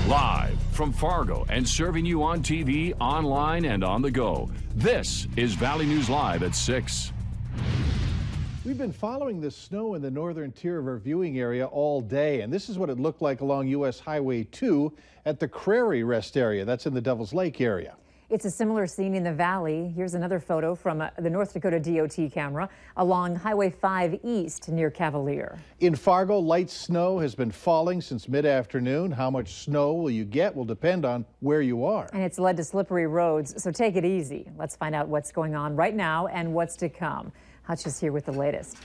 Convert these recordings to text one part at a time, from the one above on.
Live from Fargo and serving you on TV, online, and on the go. This is Valley News Live at 6. We've been following the snow in the northern tier of our viewing area all day, and this is what it looked like along U.S. Highway 2 at the Crary Rest area. That's in the Devil's Lake area. It's a similar scene in the valley. Here's another photo from the North Dakota DOT camera along Highway 5 East near Cavalier. In Fargo, light snow has been falling since mid-afternoon. How much snow will you get will depend on where you are. And it's led to slippery roads, so take it easy. Let's find out what's going on right now and what's to come. Hutch is here with the latest.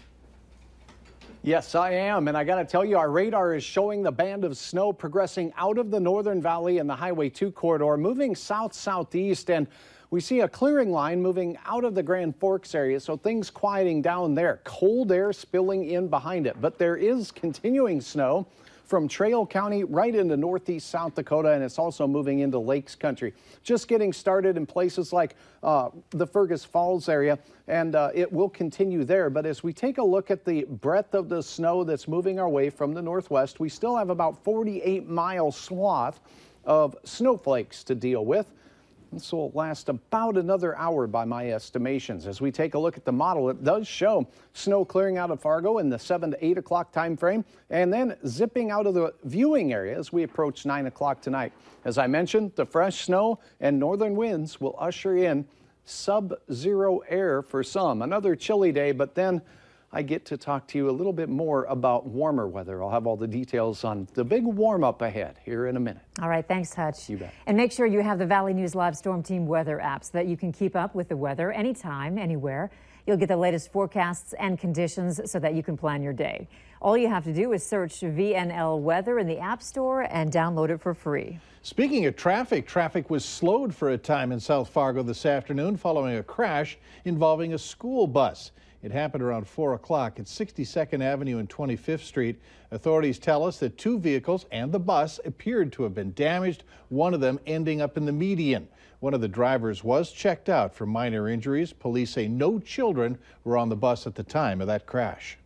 Yes, I am, and I got to tell you, our radar is showing the band of snow progressing out of the Northern Valley and the Highway 2 corridor, moving south-southeast, and we see a clearing line moving out of the Grand Forks area, so things quieting down there. Cold air spilling in behind it, but there is continuing snow from Trail County right into northeast South Dakota, and it's also moving into Lakes Country. Just getting started in places like the Fergus Falls area, and it will continue there. But as we take a look at the breadth of the snow that's moving our way from the northwest, we still have about 48-mile swath of snowflakes to deal with. This will last about another hour by my estimations. As we take a look at the model, it does show snow clearing out of Fargo in the 7 to 8 o'clock time frame and then zipping out of the viewing area as we approach 9 o'clock tonight. As I mentioned, the fresh snow and northern winds will usher in sub-zero air for some. Another chilly day, but then I get to talk to you a little bit more about warmer weather. I'll have all the details on the big warm up ahead here in a minute. All right, thanks, Hutch. You bet. And make sure you have the Valley News Live Storm Team weather app so that you can keep up with the weather anytime, anywhere. You'll get the latest forecasts and conditions so that you can plan your day. All you have to do is search VNL Weather in the App Store and download it for free. Speaking of traffic was slowed for a time in South Fargo this afternoon following a crash involving a school bus. It happened around 4 o'clock at 62nd Avenue and 25th Street. Authorities tell us that two vehicles and the bus appeared to have been damaged, one of them ending up in the median. One of the drivers was checked out for minor injuries. Police say no children were on the bus at the time of that crash.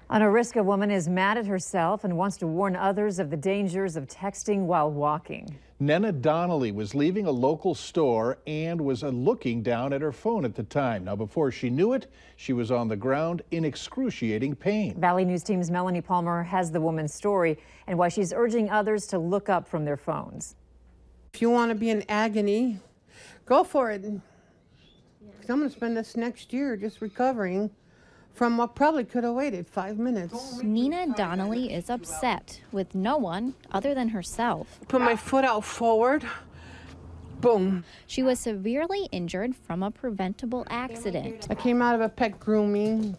An Oriska woman is mad at herself and wants to warn others of the dangers of texting while walking. Nena Donnelly was leaving a local store and was looking down at her phone at the time. Now, before she knew it, she was on the ground in excruciating pain. Valley News Team's Melanie Palmer has the woman's story and why she's urging others to look up from their phones. If you want to be in agony, go for it. 'Cause I'm going to spend this next year just recovering from what probably could have waited 5 minutes. Nina Donnelly is upset with no one other than herself. Put my foot out forward. Boom. She was severely injured from a preventable accident. I came out of a pet grooming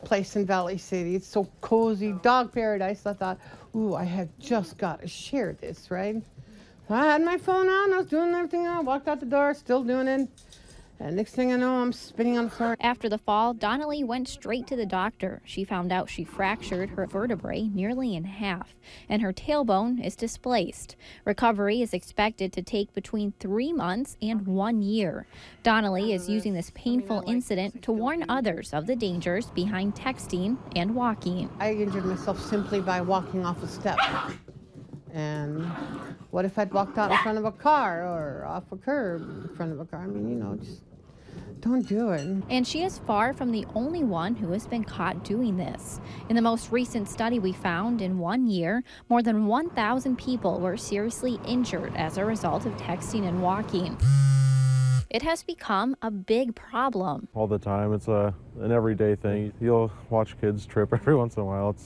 place in Valley City. It's so cozy, dog paradise. I thought, ooh, I have just got to share this, right? I had my phone on. I was doing everything. I walked out the door, still doing it. And next thing I know, I'm spinning on the floor. After the fall, Donnelly went straight to the doctor. She found out she fractured her vertebrae nearly in half, and her tailbone is displaced. Recovery is expected to take between 3 months and 1 year. Donnelly is using this painful incident to warn others of the dangers behind texting and walking. I injured myself simply by walking off a step. And what if I'd walked out in front of a car or off a curb in front of a car? I mean, you know, just don't do it. And she is far from the only one who has been caught doing this. In the most recent study we found, in 1 year, more than 1,000 people were seriously injured as a result of texting and walking. It has become a big problem. All the time. It's an everyday thing. You'll watch kids trip every once in a while.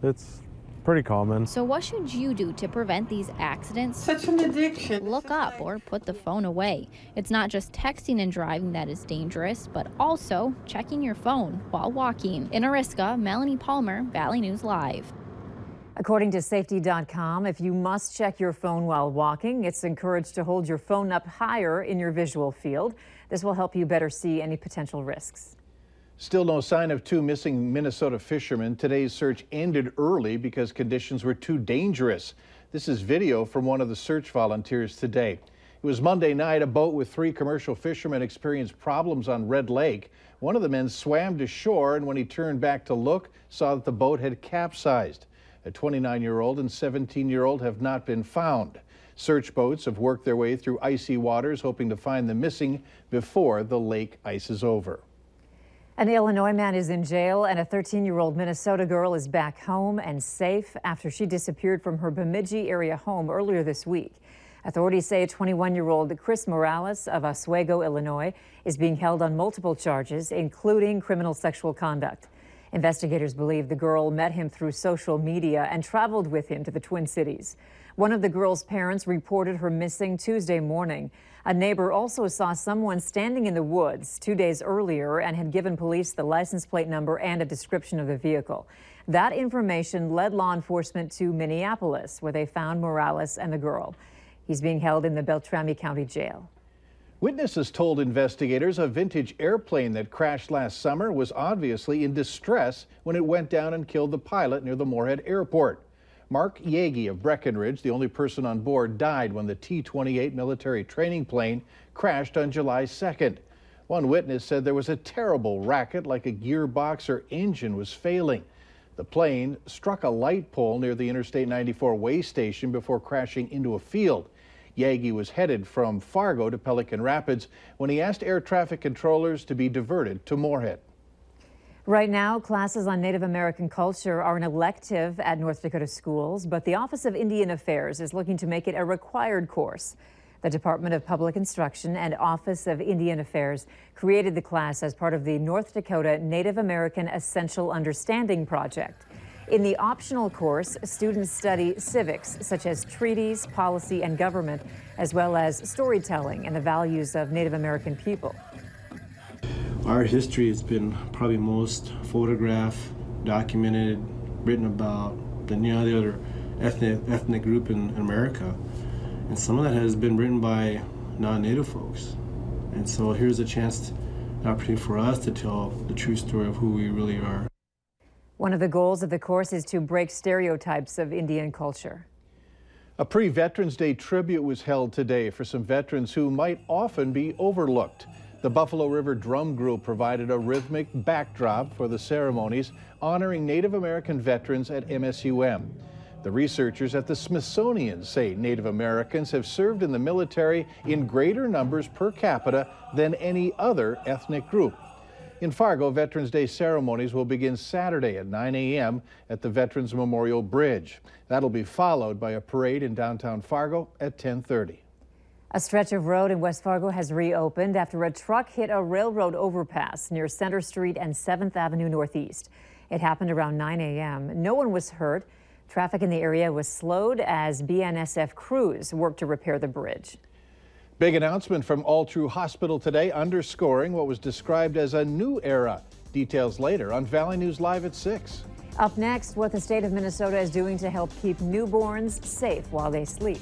It's pretty common. So what should you do to prevent these accidents? Such an addiction. Look up or put the phone away. It's not just texting and driving that is dangerous, but also checking your phone while walking. In Oriska, Melanie Palmer, Valley News Live. According to safety.com, if you must check your phone while walking, it's encouraged to hold your phone up higher in your visual field. This will help you better see any potential risks. Still no sign of two missing Minnesota fishermen. Today's search ended early because conditions were too dangerous. This is video from one of the search volunteers today. It was Monday night. A boat with 3 commercial fishermen experienced problems on Red Lake. One of the men swam to shore, and when he turned back to look, saw that the boat had capsized. A 29-year-old and 17-year-old have not been found. Search boats have worked their way through icy waters, hoping to find the missing before the lake ices over. An Illinois man is in jail, and a 13-year-old Minnesota girl is back home and safe after she disappeared from her Bemidji area home earlier this week. Authorities say 21-year-old Chris Morales of Oswego, Illinois, is being held on multiple charges, including criminal sexual conduct. Investigators believe the girl met him through social media and traveled with him to the Twin Cities. One of the girl's parents reported her missing Tuesday morning. A neighbor also saw someone standing in the woods 2 days earlier and had given police the license plate number and a description of the vehicle. That information led law enforcement to Minneapolis, where they found Morales and the girl. He's being held in the Beltrami County Jail. Witnesses told investigators a vintage airplane that crashed last summer was obviously in distress when it went down and killed the pilot near the Moorhead Airport. Mark Yagi of Breckenridge, the only person on board, died when the T-28 military training plane crashed on July 2nd. One witness said there was a terrible racket, like a gearbox or engine was failing. The plane struck a light pole near the Interstate 94 way station before crashing into a field. Yagi was headed from Fargo to Pelican Rapids when he asked air traffic controllers to be diverted to Moorhead. Right now, classes on Native American culture are an elective at North Dakota schools, but the Office of Indian Affairs is looking to make it a required course. The Department of Public Instruction and Office of Indian Affairs created the class as part of the North Dakota Native American Essential Understanding Project. In the optional course, students study civics such as treaties, policy, and government, as well as storytelling and the values of Native American people. Our history has been probably most photographed, documented, written about than any other ethnic group in America. And some of that has been written by non-Native folks. And so here's a chance, an opportunity for us to tell the true story of who we really are. One of the goals of the course is to break stereotypes of Indian culture. A pre-Veterans Day tribute was held today for some veterans who might often be overlooked. The Buffalo River Drum Group provided a rhythmic backdrop for the ceremonies honoring Native American veterans at MSUM. The researchers at the Smithsonian say Native Americans have served in the military in greater numbers per capita than any other ethnic group. In Fargo, Veterans Day ceremonies will begin Saturday at 9 a.m. at the Veterans Memorial Bridge. That'll be followed by a parade in downtown Fargo at 10:30. A stretch of road in West Fargo has reopened after a truck hit a railroad overpass near Center Street and 7th Avenue Northeast. It happened around 9 a.m. No one was hurt. Traffic in the area was slowed as BNSF crews worked to repair the bridge. Big announcement from All True Hospital today, underscoring what was described as a new era. Details later on Valley News Live at 6. Up next, what the state of Minnesota is doing to help keep newborns safe while they sleep.